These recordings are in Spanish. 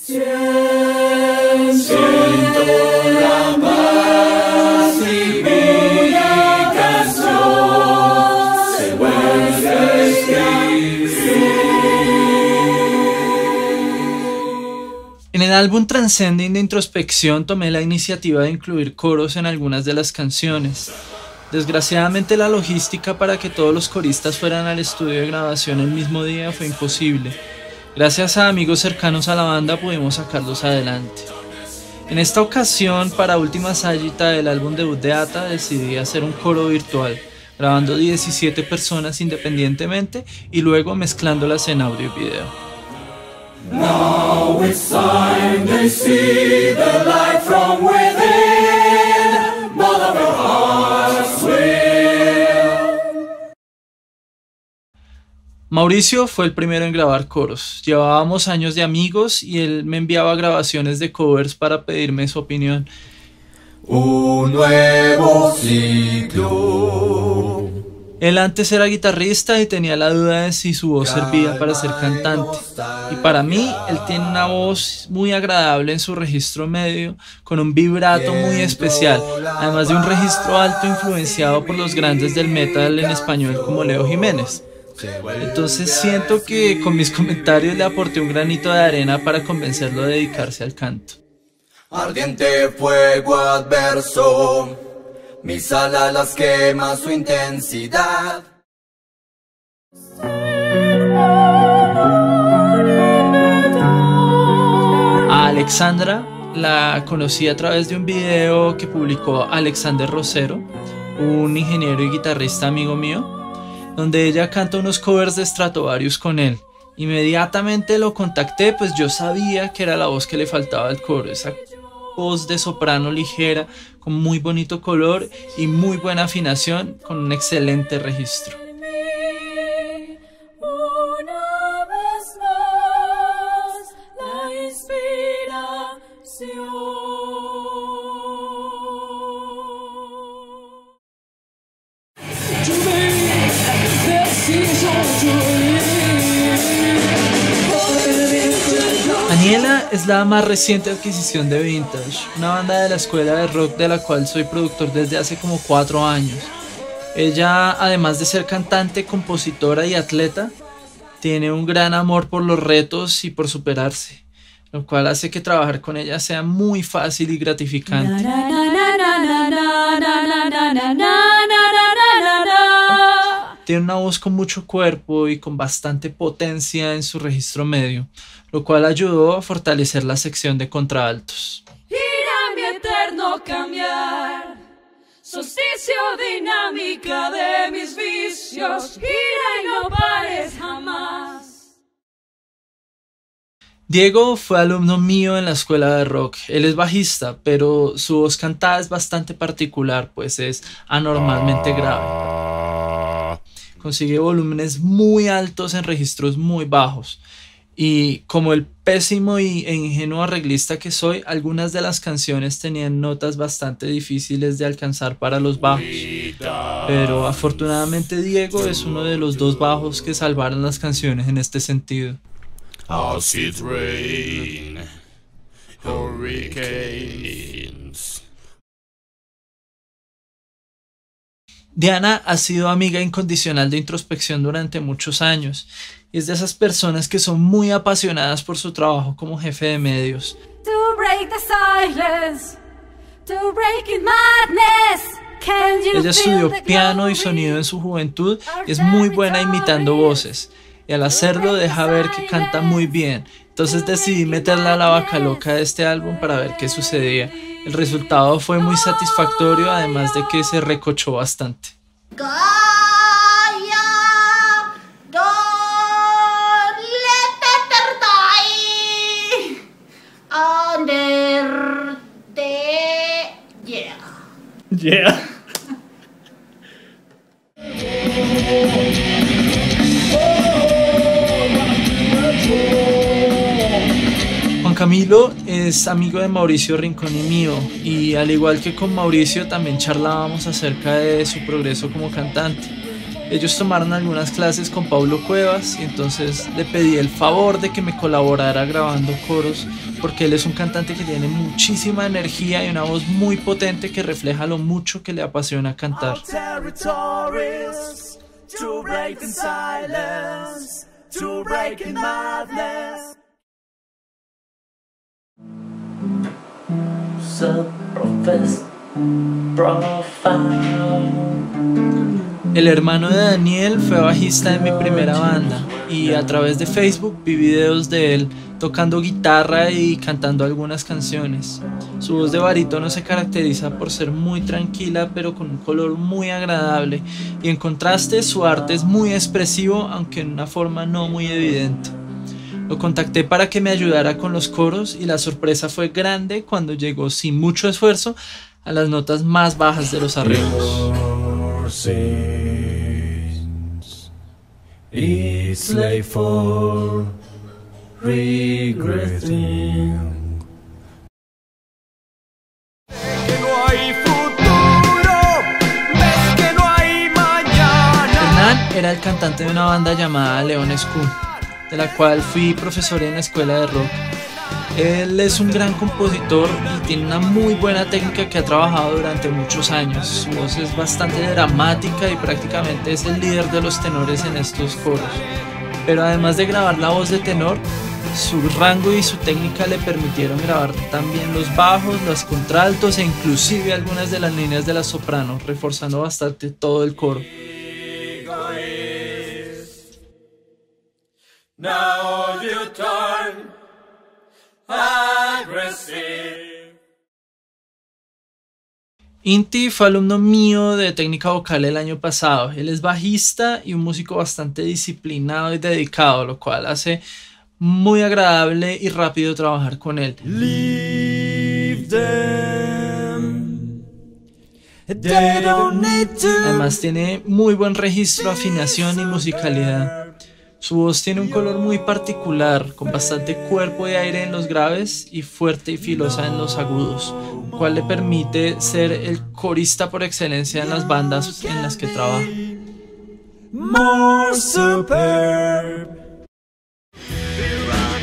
Siento la paz y mi canción se vuelve a escribir. En el álbum Transcending de Introspección tomé la iniciativa de incluir coros en algunas de las canciones. Desgraciadamente la logística para que todos los coristas fueran al estudio de grabación el mismo día fue imposible. Gracias a amigos cercanos a la banda pudimos sacarlos adelante. En esta ocasión, para última sayita del álbum debut de Ata, decidí hacer un coro virtual, grabando 17 personas independientemente y luego mezclándolas en audio y video. Now it's time they see the light from within, but of our hearts will. Mauricio fue el primero en grabar coros. Llevábamos años de amigos y él me enviaba grabaciones de covers para pedirme su opinión. Un nuevo ciclo. Él antes era guitarrista y tenía la duda de si su voz servía para ser cantante. Y para mí, él tiene una voz muy agradable en su registro medio, con un vibrato muy especial, además de un registro alto influenciado por los grandes del metal en español como Leo Jiménez. Entonces siento que con mis comentarios le aporté un granito de arena para convencerlo de dedicarse al canto. Ardiente fuego adverso, mis alas las quema su intensidad. A Alexandra la conocí a través de un video que publicó Alexander Rosero, un ingeniero y guitarrista amigo mío, donde ella canta unos covers de Stratovarius con él. Inmediatamente lo contacté, pues yo sabía que era la voz que le faltaba al coro, esa voz de soprano ligera, con muy bonito color y muy buena afinación, con un excelente registro. Aniela es la más reciente adquisición de Vintage, una banda de la escuela de rock de la cual soy productor desde hace como 4 años. Ella, además de ser cantante, compositora y atleta, tiene un gran amor por los retos y por superarse, lo cual hace que trabajar con ella sea muy fácil y gratificante. Tiene una voz con mucho cuerpo y con bastante potencia en su registro medio, lo cual ayudó a fortalecer la sección de contraltos. Irá mi eterno cambiar, solsticio dinámica de mis vicios, gira y no pares jamás. Diego fue alumno mío en la escuela de rock. Él es bajista, pero su voz cantada es bastante particular, pues es anormalmente grave. Consigue volúmenes muy altos en registros muy bajos. Y como el pésimo e ingenuo arreglista que soy, algunas de las canciones tenían notas bastante difíciles de alcanzar para los bajos. Pero afortunadamente Diego es uno de los 2 bajos que salvaron las canciones en este sentido. Acid rain, hurricanes. Diana ha sido amiga incondicional de Introspección durante muchos años y es de esas personas que son muy apasionadas por su trabajo como jefe de medios. Ella estudió piano y sonido en su juventud y es muy buena imitando voces, y al hacerlo deja ver que canta muy bien. Entonces decidí meterla a la vaca loca de este álbum para ver qué sucedía. El resultado fue muy satisfactorio, además de que se recochó bastante. Yeah. Juan Camilo es amigo de Mauricio Rincón y mío, y al igual que con Mauricio también charlábamos acerca de su progreso como cantante. Ellos tomaron algunas clases con Paulo Cuevas y entonces le pedí el favor de que me colaborara grabando coros, porque él es un cantante que tiene muchísima energía y una voz muy potente que refleja lo mucho que le apasiona cantar. El hermano de Daniel fue bajista de mi primera banda y a través de Facebook vi videos de él tocando guitarra y cantando algunas canciones. Su voz de barítono se caracteriza por ser muy tranquila pero con un color muy agradable, y en contraste su arte es muy expresivo, aunque en una forma no muy evidente. Lo contacté para que me ayudara con los coros y la sorpresa fue grande cuando llegó sin mucho esfuerzo a las notas más bajas de los arreglos. It's late for regretting. Que no hay futuro, ves que no hay mañana. Hernán era el cantante de una banda llamada Leones Q, de la cual fui profesor en la escuela de rock. Él es un gran compositor y tiene una muy buena técnica que ha trabajado durante muchos años. Su voz es bastante dramática y prácticamente es el líder de los tenores en estos coros. Pero además de grabar la voz de tenor, su rango y su técnica le permitieron grabar también los bajos, los contraltos e inclusive algunas de las líneas de la soprano, reforzando bastante todo el coro. Now you turn aggressive. Inti fue alumno mío de técnica vocal el año pasado. Él es bajista y un músico bastante disciplinado y dedicado, lo cual hace muy agradable y rápido trabajar con él. Leave them. They don't need to. Además tiene muy buen registro, afinación y musicalidad. Su voz tiene un color muy particular, con bastante cuerpo y aire en los graves y fuerte y filosa en los agudos, lo cual le permite ser el corista por excelencia en las bandas en las que trabaja. More superb.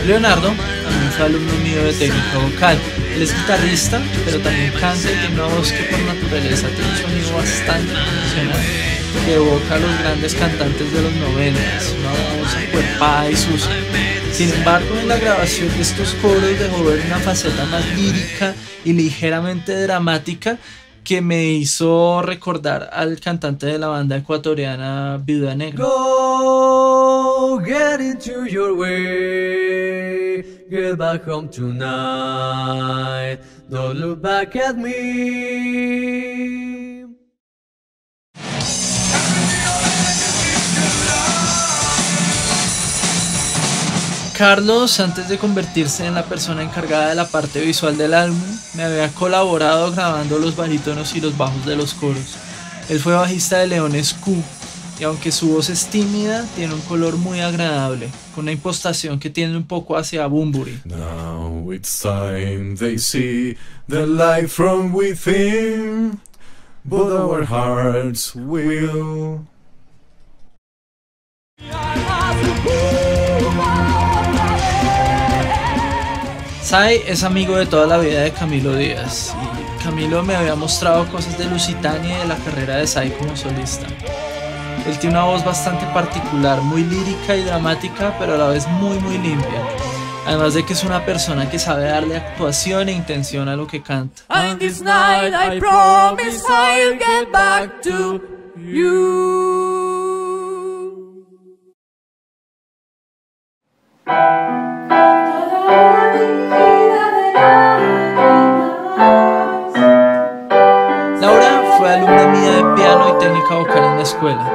Leonardo también fue alumno mío de técnica vocal. Él es guitarrista, pero también canta y tiene una voz que por naturaleza tiene un sonido bastante profesional, que evoca a los grandes cantantes de los 90, una voz acuerpada y sucia. Sin embargo, en la grabación de estos coros dejó ver una faceta más lírica y ligeramente dramática que me hizo recordar al cantante de la banda ecuatoriana Viuda Negra. Go, get into your way, get back home tonight, don't look back at me. Carlos, antes de convertirse en la persona encargada de la parte visual del álbum, me había colaborado grabando los barítonos y los bajos de los coros. Él fue bajista de Leones Q, y aunque su voz es tímida, tiene un color muy agradable, con una impostación que tiende un poco hacia Bunbury. Now it's time they see the light from within, but our hearts will. Sai es amigo de toda la vida de Camilo Díaz, y Camilo me había mostrado cosas de Lusitania y de la carrera de Sai como solista. Él tiene una voz bastante particular, muy lírica y dramática, pero a la vez muy limpia. Además de que es una persona que sabe darle actuación e intención a lo que canta. And this night I promise I'll get back to you. Laura fue alumna mía de piano y técnica vocal en la escuela.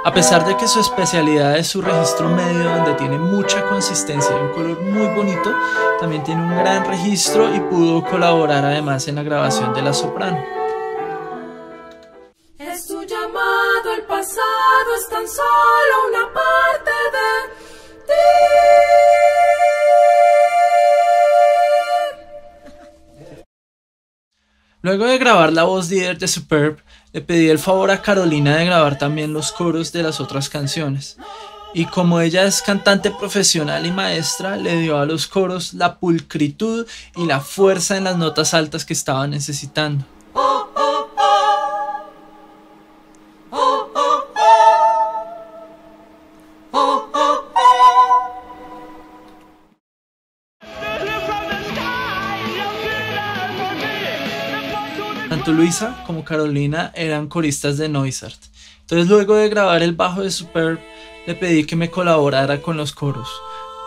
A pesar de que su especialidad es su registro medio, donde tiene mucha consistencia y un color muy bonito, también tiene un gran registro y pudo colaborar además en la grabación de la soprano. Es tu llamado, el pasado es tan solo una parte de ti. Luego de grabar la voz líder de Superb, le pedí el favor a Carolina de grabar también los coros de las otras canciones. Y como ella es cantante profesional y maestra, le dio a los coros la pulcritud y la fuerza en las notas altas que estaba necesitando. Tanto Luisa como Carolina eran coristas de Noisart. Entonces luego de grabar el bajo de Superb, le pedí que me colaborara con los coros.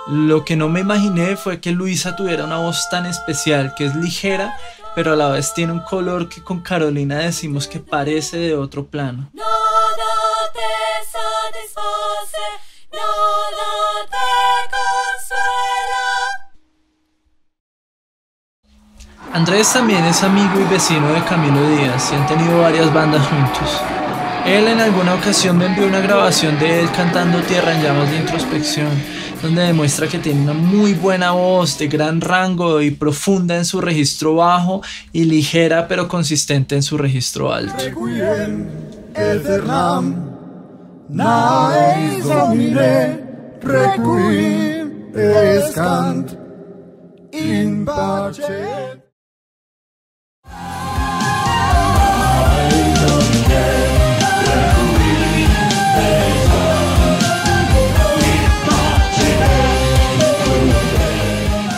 Lo que no me imaginé fue que Luisa tuviera una voz tan especial, que es ligera, pero a la vez tiene un color que con Carolina decimos que parece de otro plano. Nada te satisface, nada te consuela. Andrés también es amigo y vecino de Camilo Díaz y han tenido varias bandas juntos. Él en alguna ocasión me envió una grabación de él cantando Tierra en Llamas de Introspección, donde demuestra que tiene una muy buena voz, de gran rango y profunda en su registro bajo y ligera pero consistente en su registro alto. Requiem aeternam, nae Domine, requiem escant in pace.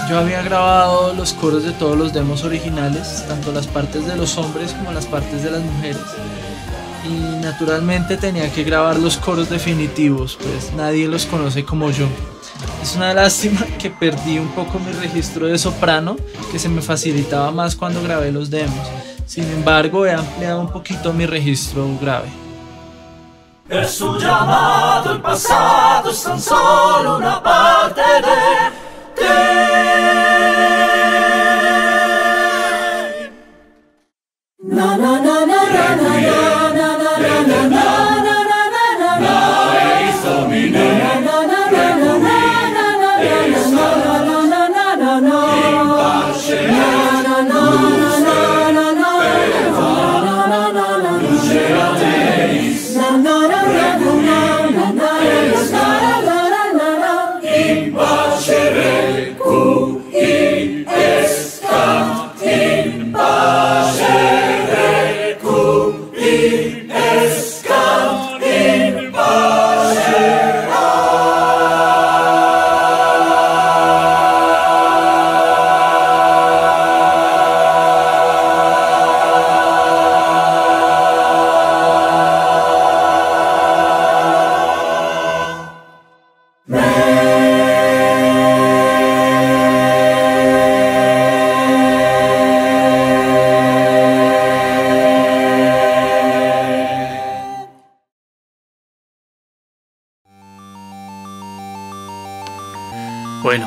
Yo había grabado los coros de todos los demos originales, tanto las partes de los hombres como las partes de las mujeres. Y naturalmente tenía que grabar los coros definitivos, pues nadie los conoce como yo. Es una lástima que perdí un poco mi registro de soprano, que se me facilitaba más cuando grabé los demos. Sin embargo, he ampliado un poquito mi registro grave. Es su llamado, el pasado es tan solo una parte de Bueno,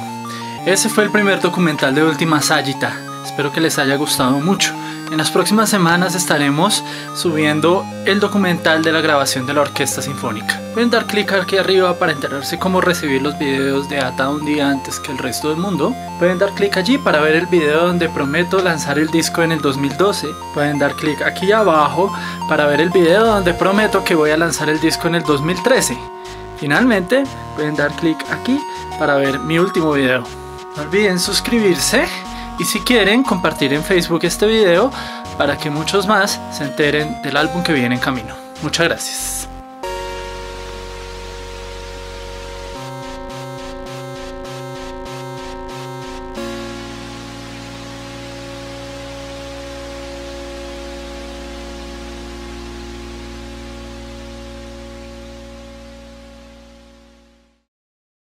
ese fue el primer documental de Última Sagitta. Espero que les haya gustado mucho. En las próximas semanas estaremos subiendo el documental de la grabación de la Orquesta Sinfónica. Pueden dar clic aquí arriba para enterarse cómo recibir los videos de ATA un día antes que el resto del mundo. Pueden dar clic allí para ver el video donde prometo lanzar el disco en el 2012. Pueden dar clic aquí abajo para ver el video donde prometo que voy a lanzar el disco en el 2013. Finalmente, pueden dar clic aquí para ver mi último video. No olviden suscribirse y si quieren compartir en Facebook este video para que muchos más se enteren del álbum que viene en camino. Muchas gracias.